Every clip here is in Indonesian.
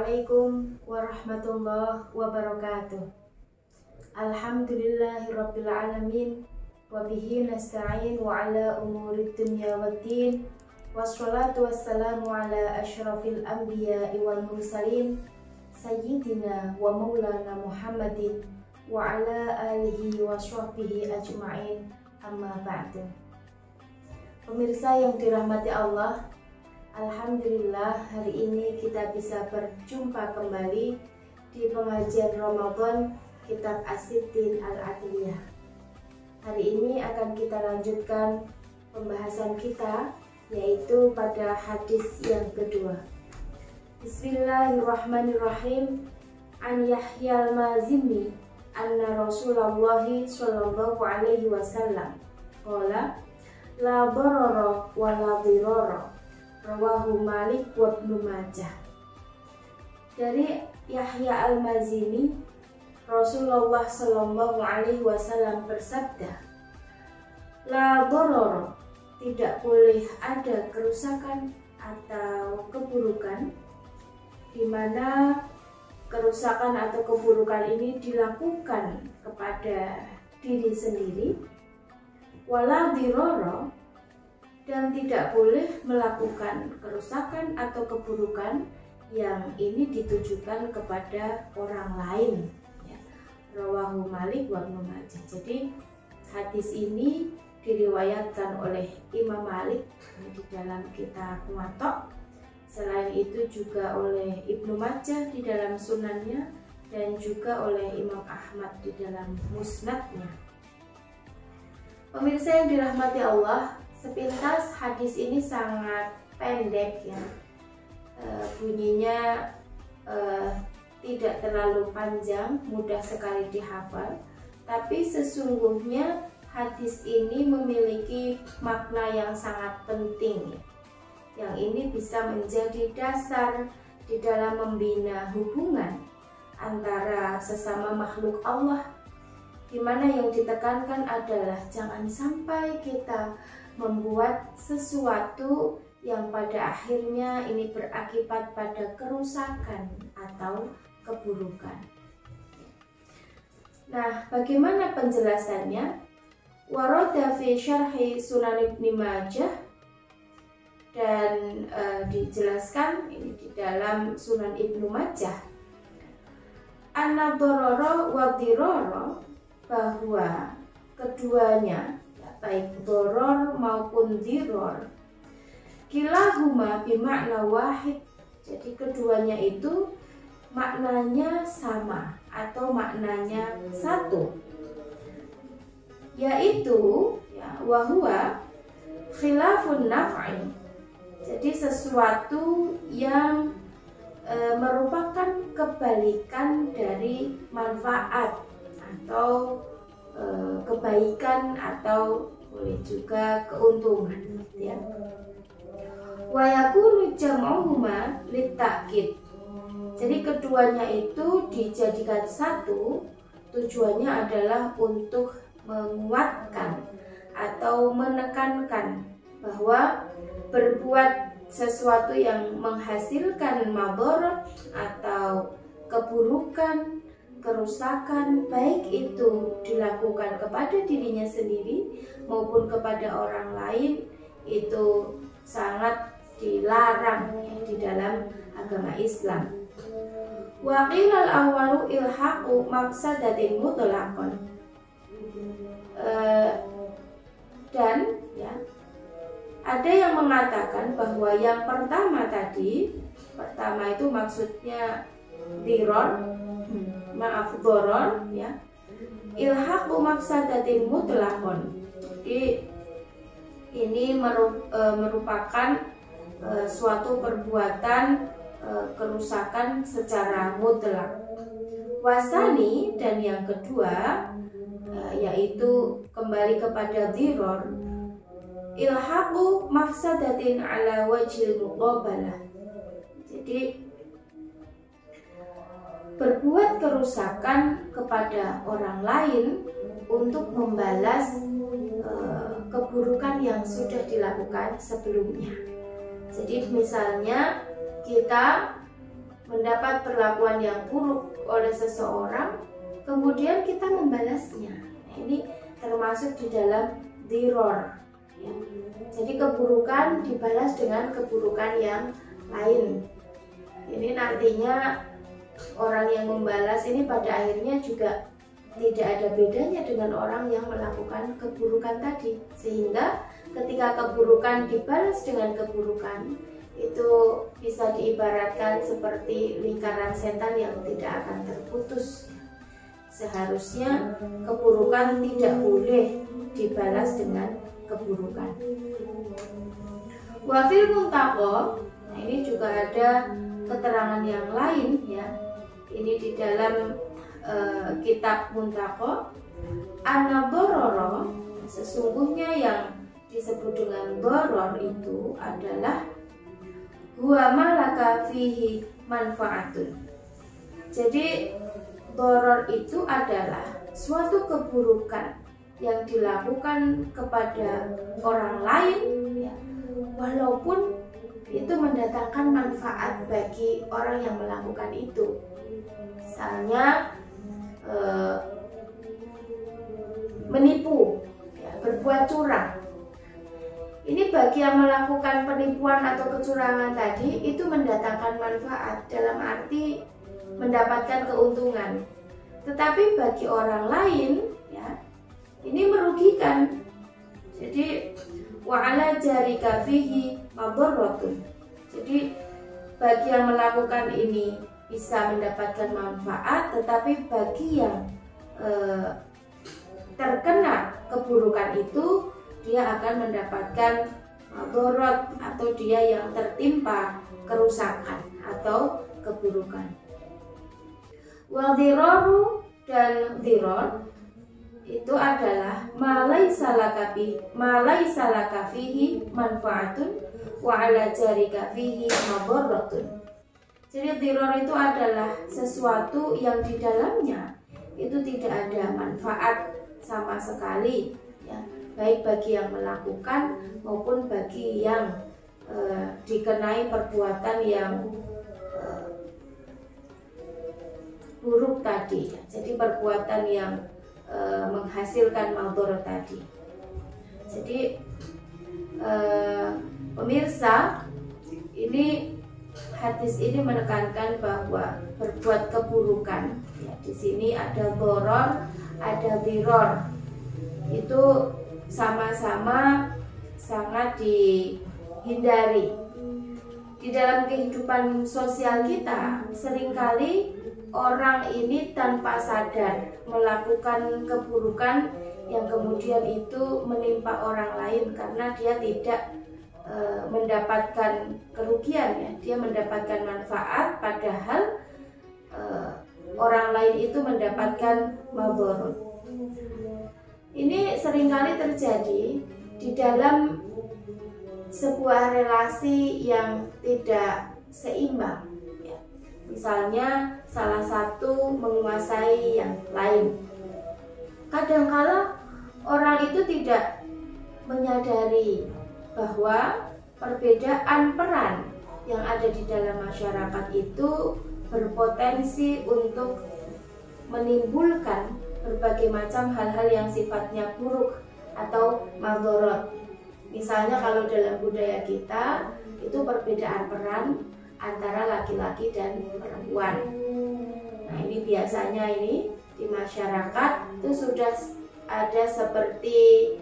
Assalamualaikum warahmatullahi wabarakatuh. Alhamdulillahirabbil alamin wa bihi nasta'in wa ala umurid dunya waddin. Wassalatu wassalamu ala asyrafil anbiya'i wal mursalin sayyidina wa maulana Muhammadin wa ala alihi wa sahbihi ajma'in. Amma ba'du. Pemirsa yang dirahmati Allah, alhamdulillah hari ini kita bisa berjumpa kembali di pengajian Ramadan Kitab As-Sittin Al-Adliyah. Hari ini akan kita lanjutkan pembahasan kita, yaitu pada hadis yang kedua. Bismillahirrahmanirrahim. An Yahya al-Mazini anna Rasulullah sallallahu alaihi wasallam qala la darara wa la dirara. Rawahu Malik wa Ibnu Majah. Dari Yahya al-Mazini, Rasulullah sallallahu alaihi wasallam bersabda, la darara, tidak boleh ada kerusakan atau keburukan, di mana kerusakan atau keburukan ini dilakukan kepada diri sendiri, wala dirara, dan tidak boleh melakukan kerusakan atau keburukan yang ini ditujukan kepada orang lain. Rawahu Malik wa Ibnu Majah. Jadi hadis ini diriwayatkan oleh Imam Malik di dalam kitab Muwatta. Selain itu juga oleh Ibnu Majah di dalam sunannya, dan juga oleh Imam Ahmad di dalam musnadnya. Pemirsa yang dirahmati Allah, sepintas hadis ini sangat pendek ya, bunyinya tidak terlalu panjang, mudah sekali dihafal. Tapi sesungguhnya hadis ini memiliki makna yang sangat penting ya, yang ini bisa menjadi dasar di dalam membina hubungan antara sesama makhluk Allah, di mana yang ditekankan adalah jangan sampai kita membuat sesuatu yang pada akhirnya ini berakibat pada kerusakan atau keburukan. Nah, bagaimana penjelasannya? Warada fi syarhi Sunan Ibnu Majah, dan dijelaskan ini di dalam Sunan Ibnu Majah, anna dororo wa diroro, bahwa keduanya, baik doror maupun diror, kilahuma bimakna wahid, jadi keduanya itu maknanya sama atau maknanya satu, yaitu ya, wahua khilafun naf'i, jadi sesuatu yang merupakan kebalikan dari manfaat atau kebaikan, atau boleh juga keuntungan ya. Wa yakunu jam'uhuma litakid, jadi keduanya itu dijadikan satu, tujuannya adalah untuk menguatkan atau menekankan bahwa berbuat sesuatu yang menghasilkan madharat atau keburukan, kerusakan, baik itu dilakukan kepada dirinya sendiri maupun kepada orang lain, itu sangat dilarang ya, di dalam agama Islam. Wa qilal awwalu ilhaqu maqsadatin mutlaqan, dan ya, ada yang mengatakan bahwa yang pertama tadi, pertama itu maksudnya diror, doror ya, ilhaqu maqsadatin mutlaqan, jadi ini merupakan suatu perbuatan kerusakan secara mutlak. Wasani, dan yang kedua yaitu kembali kepada diror, ilhaqu mafsadatin ala wajhil muqabalah, jadi berbuat kerusakan kepada orang lain untuk membalas keburukan yang sudah dilakukan sebelumnya. Jadi misalnya kita mendapat perlakuan yang buruk oleh seseorang, kemudian kita membalasnya. Nah, ini termasuk di dalam diror. Ya. Jadi keburukan dibalas dengan keburukan yang lain. Ini nantinya orang yang membalas ini pada akhirnya juga tidak ada bedanya dengan orang yang melakukan keburukan tadi. Sehingga ketika keburukan dibalas dengan keburukan, itu bisa diibaratkan seperti lingkaran setan yang tidak akan terputus. Seharusnya keburukan tidak boleh dibalas dengan keburukan. Wafil muntaqo, nah ini juga ada keterangan yang lain ya. Ini di dalam kitab Muntaqo, an-nadharara, sesungguhnya yang disebut dengan doror itu adalah huwa malaka fihi manfaatun. Jadi doror itu adalah suatu keburukan yang dilakukan kepada orang lain ya, walaupun itu mendatangkan manfaat bagi orang yang melakukan itu. Misalnya menipu ya, berbuat curang. Ini bagi yang melakukan penipuan atau kecurangan tadi itu mendatangkan manfaat dalam arti mendapatkan keuntungan. Tetapi bagi orang lain ya, ini merugikan. Jadi wa'ala jarika fihi madharratun. Jadi bagi yang melakukan ini bisa mendapatkan manfaat, tetapi bagi yang terkena keburukan itu dia akan mendapatkan madharat atau dia yang tertimpa kerusakan atau keburukan. Wal diraru, dan diror itu adalah malaisa laka fihi manfaatun wa ala jarika fihi madharatun. Jadi diror itu adalah sesuatu yang di dalamnya itu tidak ada manfaat sama sekali ya, baik bagi yang melakukan maupun bagi yang dikenai perbuatan yang buruk tadi ya. Jadi perbuatan yang menghasilkan madharat tadi. Jadi pemirsa, ini hadis ini menekankan bahwa berbuat keburukan ya, di sini ada doror, ada diror, itu sama-sama sangat dihindari. Di dalam kehidupan sosial kita seringkali orang ini tanpa sadar melakukan keburukan yang kemudian itu menimpa orang lain karena dia tidak mendapatkan kerugian ya, dia mendapatkan manfaat padahal orang lain itu mendapatkan madharat. Ini seringkali terjadi di dalam sebuah relasi yang tidak seimbang ya. Misalnya salah satu menguasai yang lain. Kadangkala orang itu tidak menyadari bahwa perbedaan peran yang ada di dalam masyarakat itu berpotensi untuk menimbulkan berbagai macam hal-hal yang sifatnya buruk atau madharat. Misalnya kalau dalam budaya kita itu perbedaan peran antara laki-laki dan perempuan. Nah ini biasanya ini di masyarakat itu sudah ada seperti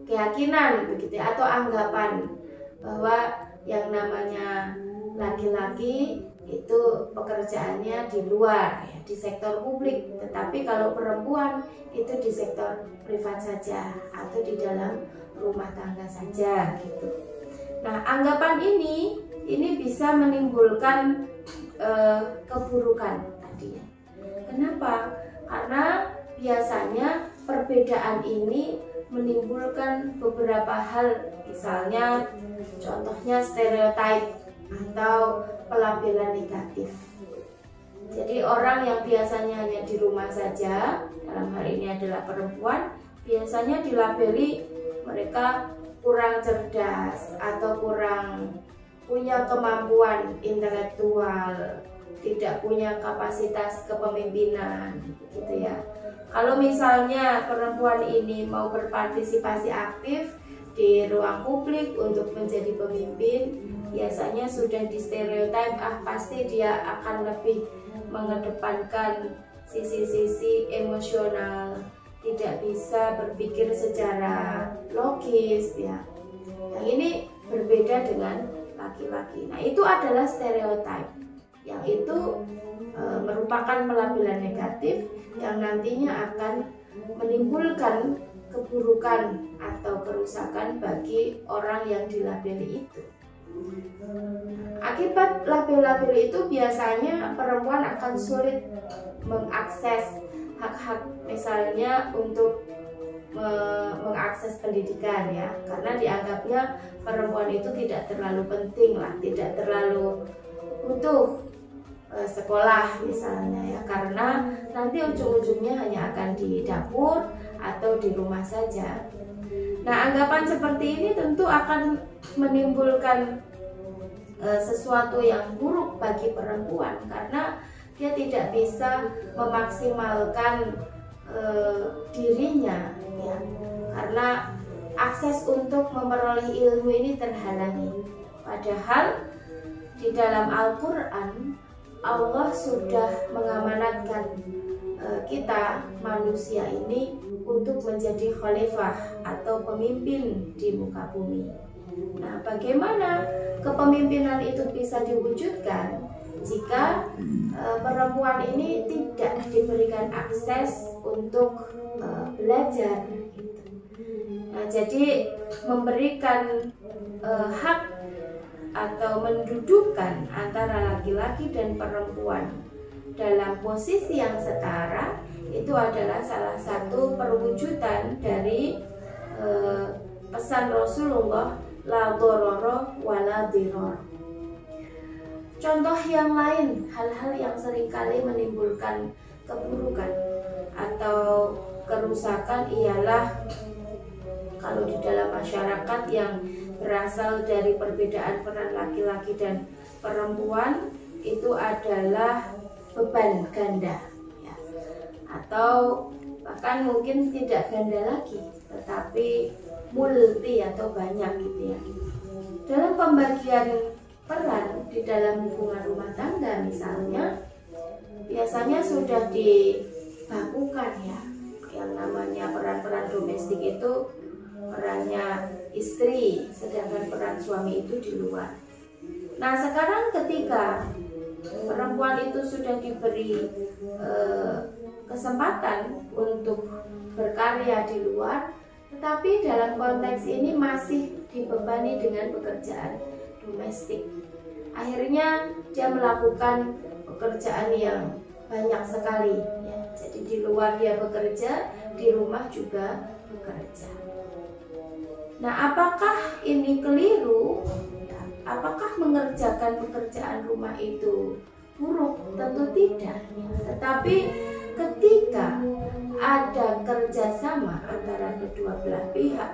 keyakinan begitu ya, atau anggapan bahwa yang namanya laki-laki itu pekerjaannya di luar ya, di sektor publik, tetapi kalau perempuan itu di sektor privat saja atau di dalam rumah tangga saja gitu. Nah anggapan ini bisa menimbulkan keburukan tadi. Kenapa? Karena biasanya perbedaan ini menimbulkan beberapa hal, misalnya contohnya stereotip atau pelabelan negatif. Jadi orang yang biasanya hanya di rumah saja, dalam hal ini adalah perempuan, biasanya dilabeli mereka kurang cerdas atau kurang punya kemampuan intelektual, tidak punya kapasitas kepemimpinan gitu ya. Kalau misalnya perempuan ini mau berpartisipasi aktif di ruang publik untuk menjadi pemimpin, biasanya sudah distereotip, pasti dia akan lebih mengedepankan sisi-sisi emosional, tidak bisa berpikir secara logis ya. Yang ini berbeda dengan laki-laki. Nah, itu adalah stereotip yang itu merupakan pelabelan negatif yang nantinya akan menimbulkan keburukan atau kerusakan bagi orang yang dilabeli itu. Akibat label-label itu biasanya perempuan akan sulit mengakses hak-hak, misalnya untuk mengakses pendidikan ya, karena dianggapnya perempuan itu tidak terlalu penting lah, tidak terlalu butuh sekolah misalnya ya, karena nanti ujung-ujungnya hanya akan di dapur atau di rumah saja. Nah, anggapan seperti ini tentu akan menimbulkan sesuatu yang buruk bagi perempuan, karena dia tidak bisa memaksimalkan dirinya ya, karena akses untuk memperoleh ilmu ini terhalangi. Padahal di dalam Al-Quran Allah sudah mengamanatkan kita manusia ini untuk menjadi khalifah atau pemimpin di muka bumi. Nah, bagaimana kepemimpinan itu bisa diwujudkan jika perempuan ini tidak diberikan akses untuk belajar? Nah, jadi memberikan hak atau mendudukkan antara laki-laki dan perempuan dalam posisi yang setara itu adalah salah satu perwujudan dari pesan Rasulullah, la dororo wala diror. Contoh yang lain, hal-hal yang seringkali menimbulkan keburukan atau kerusakan ialah kalau di dalam masyarakat yang berasal dari perbedaan peran laki-laki dan perempuan itu adalah beban ganda ya. Atau bahkan mungkin tidak ganda lagi, tetapi multi atau banyak gitu ya. Dalam pembagian peran di dalam hubungan rumah tangga misalnya, biasanya sudah dibakukan ya, yang namanya peran-peran domestik itu perannya istri, sedangkan peran suami itu di luar. Nah, sekarang ketika perempuan itu sudah diberi kesempatan untuk berkarya di luar, tetapi dalam konteks ini masih dibebani dengan pekerjaan domestik. Akhirnya dia melakukan pekerjaan yang banyak sekali ya. Jadi di luar dia bekerja, di rumah juga bekerja. Nah, apakah ini keliru? Apakah mengerjakan pekerjaan rumah itu buruk? Tentu tidak. Tetapi ketika ada kerjasama antara kedua belah pihak,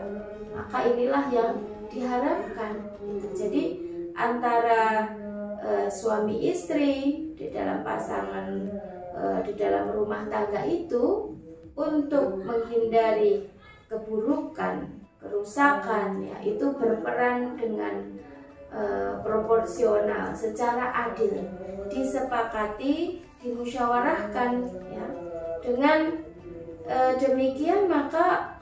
maka inilah yang diharapkan. Jadi antara suami istri di dalam pasangan, di dalam rumah tangga itu, untuk menghindari keburukan, kerusakan ya, itu berperan dengan proporsional, secara adil, disepakati, dimusyawarahkan ya. Dengan demikian maka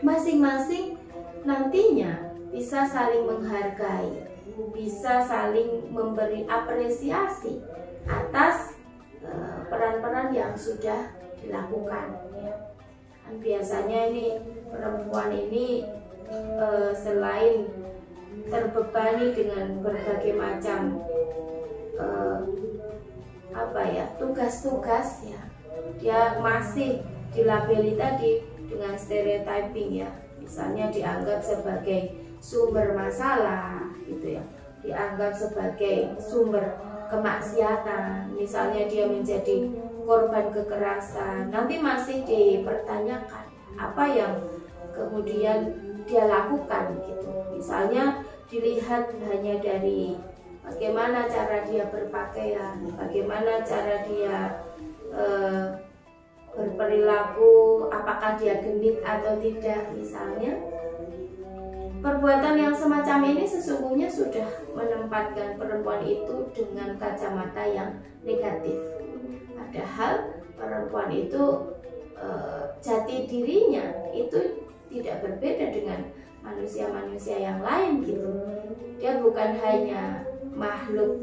masing-masing nantinya bisa saling menghargai, bisa saling memberi apresiasi atas peran-peran yang sudah dilakukan ya. Dan biasanya ini perempuan ini selain terbebani dengan berbagai macam tugas-tugas ya, dia masih dilabeli tadi dengan stereotyping ya, misalnya dianggap sebagai sumber masalah gitu ya, dianggap sebagai sumber kemaksiatan, misalnya dia menjadi korban kekerasan, nanti masih dipertanyakan apa yang kemudian dia lakukan gitu. Misalnya dilihat hanya dari bagaimana cara dia berpakaian, bagaimana cara dia berperilaku, apakah dia genit atau tidak misalnya. Perbuatan yang semacam ini sesungguhnya sudah menempatkan perempuan itu dengan kacamata yang negatif. Padahal perempuan itu jati dirinya itu tidak berbeda dengan manusia-manusia yang lain gitu. Dia bukan hanya makhluk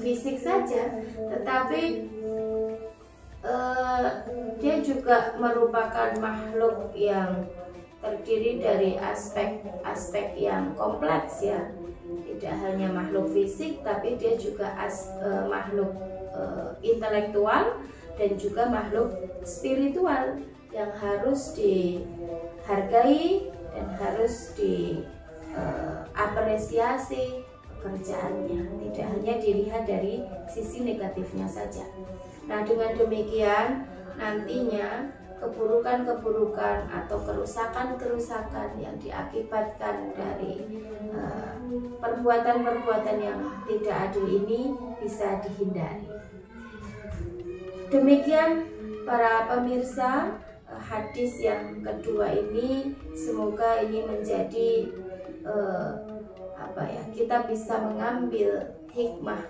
fisik saja, tetapi dia juga merupakan makhluk yang terdiri dari aspek-aspek yang kompleks ya. Tidak hanya makhluk fisik, tapi dia juga makhluk intelektual dan juga makhluk spiritual yang harus dihargai dan harus diapresiasi pekerjaannya, tidak hanya dilihat dari sisi negatifnya saja. Nah, dengan demikian nantinya keburukan-keburukan atau kerusakan-kerusakan yang diakibatkan dari perbuatan-perbuatan yang tidak adil ini bisa dihindari. Demikian para pemirsa, hadis yang kedua ini semoga ini menjadi kita bisa mengambil hikmah,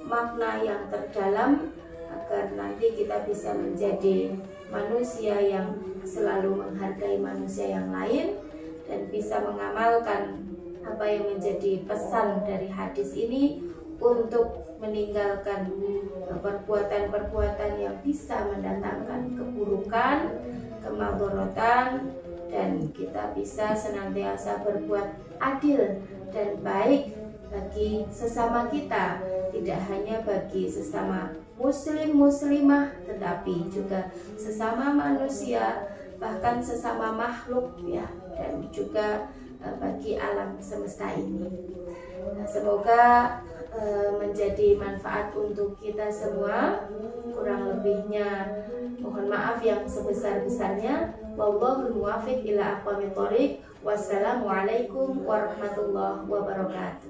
makna yang terdalam agar nanti kita bisa menjadi manusia yang selalu menghargai manusia yang lain dan bisa mengamalkan apa yang menjadi pesan dari hadis ini untuk meninggalkan perbuatan-perbuatan yang bisa mendatangkan keburukan, kemadharatan, dan kita bisa senantiasa berbuat adil dan baik bagi sesama kita, tidak hanya bagi sesama muslim muslimah, tetapi juga sesama manusia, bahkan sesama makhluk ya, dan juga bagi alam semesta ini. Nah, semoga menjadi manfaat untuk kita semua. Kurang lebihnya mohon maaf yang sebesar-besarnya. Wallahul muwaffiq ila aqwamit thoriq. Wassalamualaikum warahmatullahi wabarakatuh.